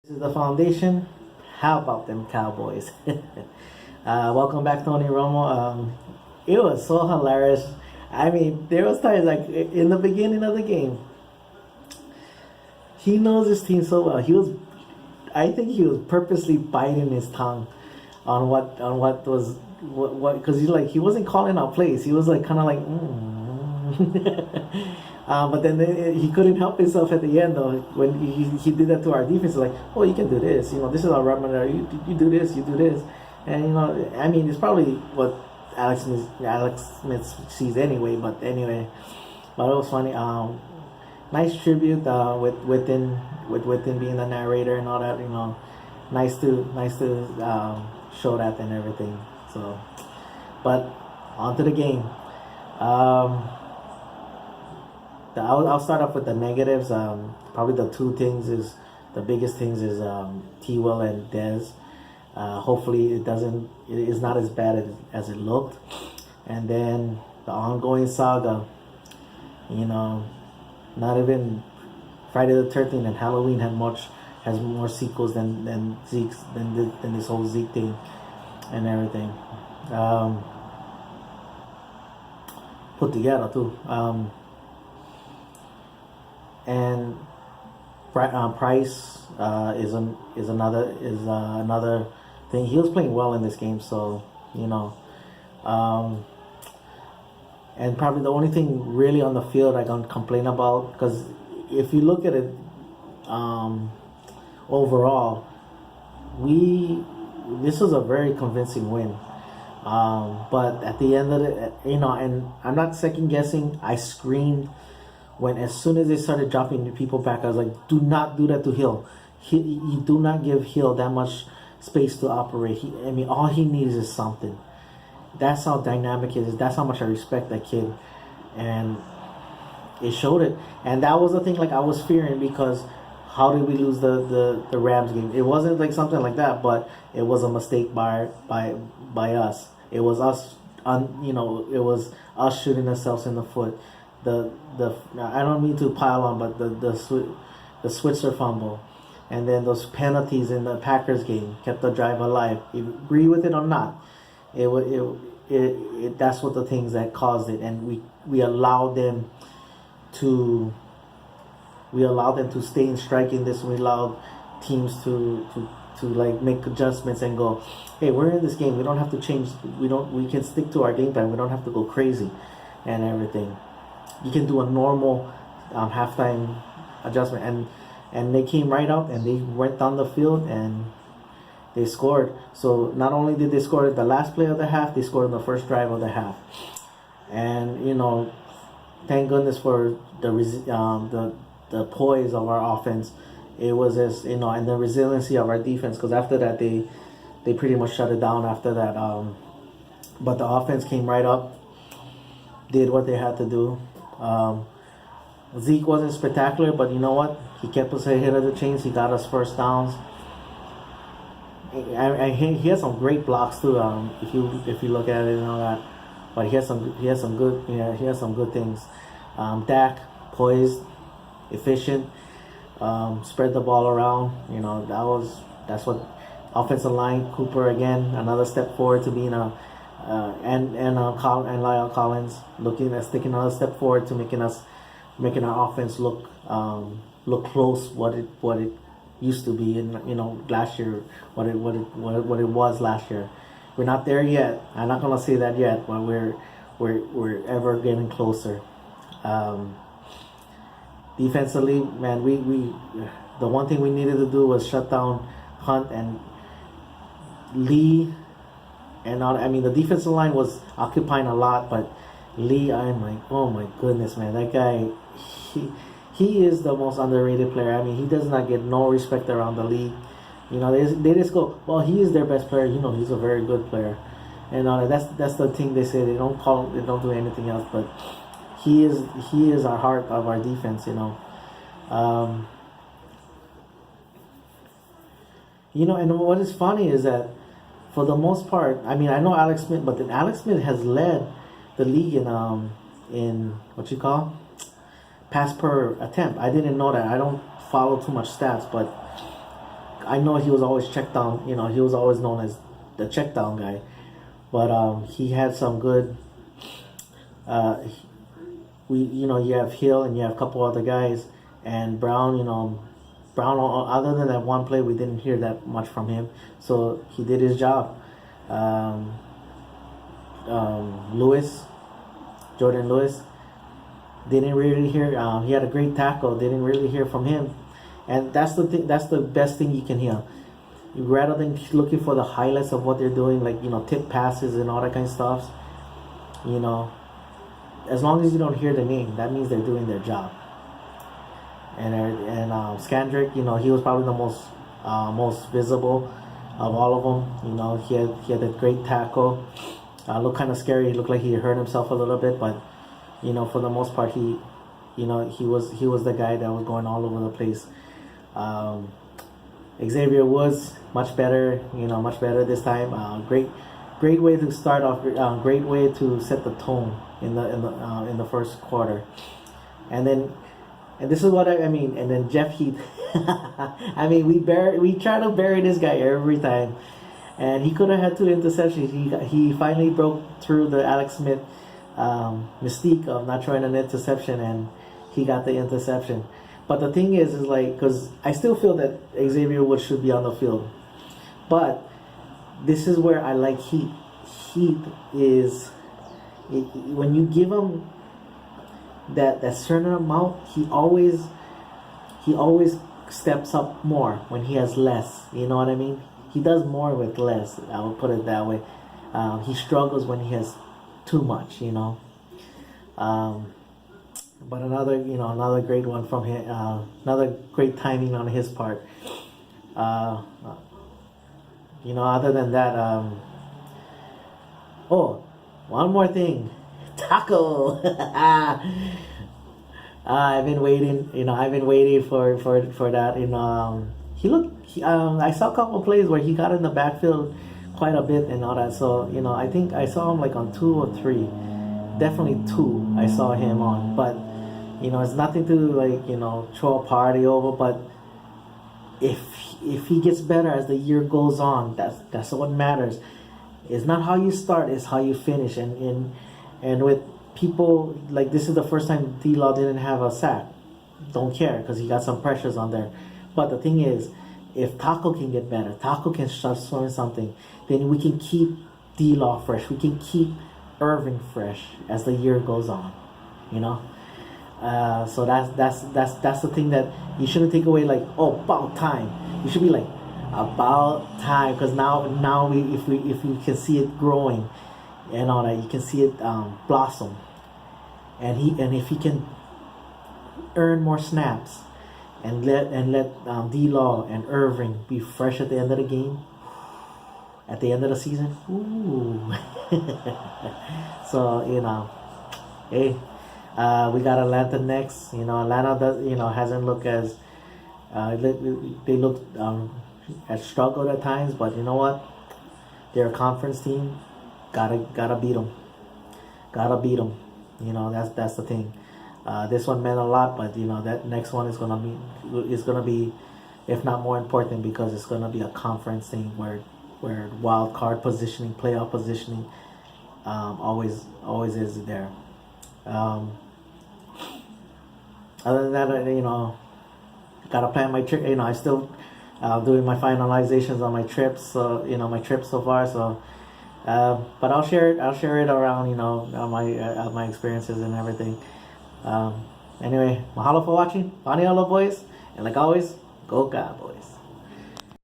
This is the foundation. How about them Cowboys? Welcome back, Tony Romo. It was so hilarious. I mean, there was times like in the beginning of the game, he knows his team so well. I think he was purposely biting his tongue on what was what because he wasn't calling out plays. He was like kind of like. But then he couldn't help himself at the end though when he did that to our defense. Like, oh, you can do this. This is our run. You do this. You do this. And I mean, it's probably what Alex Smith sees anyway. But it was funny. Nice tribute with him being the narrator and all that. Nice to show that and everything. So, but on to the game. I'll start off with the negatives. Probably the biggest things is T. Will and Dez. Hopefully it is not as bad as it looked. And then the ongoing saga, not even Friday the 13th and Halloween has more sequels than this whole Zeke thing and everything. Put together too. And Price is another thing. He was playing well in this game, so and probably the only thing really on the field I can complain about, because if you look at it overall, this was a very convincing win. But at the end of it, and I'm not second guessing. I screamed as soon as they started dropping people back. I was like, do not do that to Hill. You do not give Hill that much space to operate. All he needs is something. That's how dynamic he is. That's how much I respect that kid. And it showed it. And that was the thing, like, I was fearing, because how did we lose the Rams game? It wasn't like something like that, but it was a mistake by us. It was us, it was us shooting ourselves in the foot. I don't mean to pile on, but the Switzer fumble, and then those penalties in the Packers game kept the drive alive. You agree with it or not, that's what the things that caused it, and we allowed them to stay in striking this. We allowed teams to like make adjustments and go, hey, we're in this game. We don't have to change. We can stick to our game plan. We don't have to go crazy and everything. You can do a normal halftime adjustment, and they came right out and they went down the field and they scored. So not only did they score the last play of the half, they scored in the first drive of the half. And thank goodness for the poise of our offense. It was and the resiliency of our defense, because after that they pretty much shut it down after that. But the offense came right up, did what they had to do. Zeke wasn't spectacular, but you know what? He kept us ahead of the chains. He got us first downs. He has some great blocks too. If you look at it and all that, but he has some good things. Dak, poised, efficient, spread the ball around. That's what offensive line. Cooper again, another step forward to being and Lyle Collins sticking another step forward to making our offense look close what it used to be in last year, what it was last year. We're not there yet. I'm not gonna say that yet, but we're ever getting closer. Defensively, man, we the one thing we needed to do was shut down Hunt and Lee. And the defensive line was occupying a lot, but Lee, I'm like, oh my goodness, man, that guy, he is the most underrated player. He does not get no respect around the league. They just go, well, he is their best player. He's a very good player, and that's the thing they say. They don't do anything else, but he is our heart of our defense. And what is funny is that, for the most part, I know Alex Smith, but then Alex Smith has led the league in what you call pass per attempt. I didn't know that. I don't follow too much stats, but I know he was always checked down. You know, he was always known as the check down guy. But he had some good. Uh, you have Hill and you have a couple other guys, and Brown. Brown. Other than that one play, we didn't hear that much from him. So he did his job. Lewis, Jordan Lewis, didn't really hear. He had a great tackle. Didn't really hear from him, and that's the thing. That's the best thing you can hear. Rather than looking for the highlights of what they're doing, like tip passes and all that kind of stuff. As long as you don't hear the name, that means they're doing their job. And Skandrick, he was probably the most visible of all of them. He had that great tackle. Looked kind of scary. He looked like he hurt himself a little bit, but for the most part, he was the guy that was going all over the place. Xavier Woods, much better. Much better this time. Great way to start off. Great way to set the tone in the first quarter, and this is what I mean. And then Jeff Heath. I mean, we try to bury this guy every time, and he could have had 2 interceptions. He finally broke through the Alex Smith mystique of not throwing an interception, and he got the interception. But the thing is like, because I still feel that Xavier Woods should be on the field, but this is where I like Heath. Heath is, when you give him that certain amount, he always steps up more when he has less. You know what I mean? He does more with less. I would put it that way. He struggles when he has too much. But another great one from him. Another great timing on his part. Other than that, one more thing. Taco. I've been waiting. I've been waiting for that. I saw a couple of plays where he got in the backfield quite a bit and all that. So I think I saw him like on 2 or 3, definitely 2. I saw him on, but it's nothing to throw a party over. But if he gets better as the year goes on, that's what matters. It's not how you start; it's how you finish. And with people, like, this is the first time D-Law didn't have a sack. Don't care, because he got some pressures on there. But the thing is, if Taco can get better, Taco can start showing something, then we can keep D-Law fresh. We can keep Irvin fresh as the year goes on. So that's the thing that you shouldn't take away. Like, oh, about time. You should be like, about time, because now if we can see it growing and all that, you can see it blossom, and if he can earn more snaps and let D-Law and Irving be fresh at the end of the game, at the end of the season. Ooh. So hey, we got Atlanta next. Atlanta does hasn't looked as they look at struggled at times, but you know what? They're a conference team. Gotta beat them. That's the thing. This one meant a lot, but that next one is gonna be, if not more important, because it's gonna be a conference thing where wild card positioning, playoff positioning, always is there. Other than that, gotta plan my trip. I still doing my finalizations on my trips. So my trips so far. So, but I'll share it around. My experiences and everything. Anyway, mahalo for watching. Pani boys, and like always, go Cowboys.